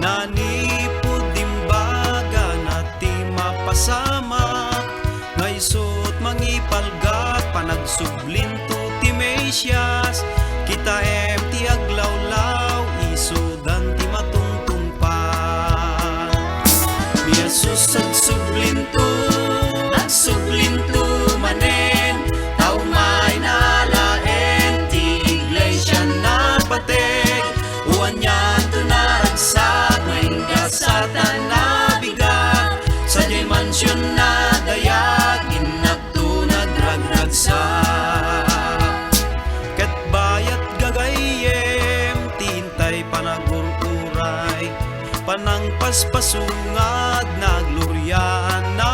Nanipod dimbaga na ti mapasamak, ngaysot mangipalgat panagsublinto ti Mesias. Kita ti aglawlaw isudan ti matungtungpan. Ni Jesus agsublinto manen, tao may nalaen ti iglesia na pateg. Uwan niyan to naragsak, maingga satan na bigat, sa jay mansyon na dayag, inagto nagragragsak. Ket bayat gagayem, tintay panagururay, panang paspasungad, nagluryaan na